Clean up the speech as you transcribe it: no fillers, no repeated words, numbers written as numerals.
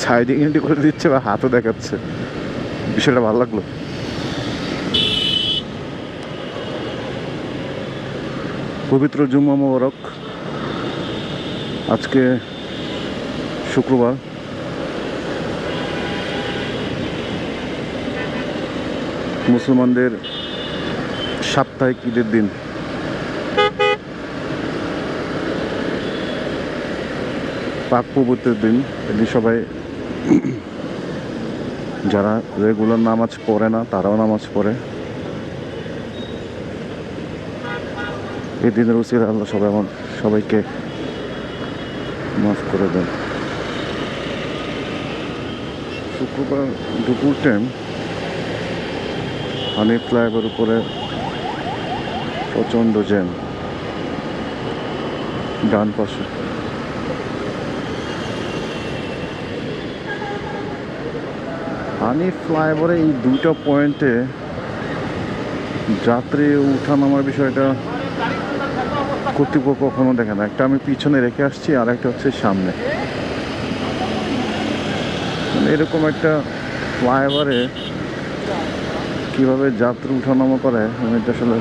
Siding entry করে দিচ্ছে বা হাতও দেখাচ্ছে, বিষয়টা ভালো লাগলো। পবিত্র জুম্মা মোবারক। আজকে শুক্রবার। মুসলমানদের সাপ্তাহিক ঈদের দিন। পাক পবিত্রের দিন। এদিন সবাই যারা রেগুলার নামাজ পড়ে না তারাও নামাজ পড়ে। এই দিনের উচিত আল্লাহ সবাইকে মাফ করে দেন। শুক্রবার দুপুর টাইম হানিফ ফ্লাইওভার উপরে প্রচণ্ড জ্যাম। ডান পাশে হানিফ ফ্লাইওভারে এই দুইটা পয়েন্টে যাত্রী উঠা নামার বিষয়টা কর্তৃপক্ষ কখনো দেখে না। একটা আমি পিছনে রেখে আসছি, আর একটা হচ্ছে সামনে। মানে এরকম একটা ফ্লাইওভারে কীভাবে যাত্রী উঠানামা করে আমি এটা আসলে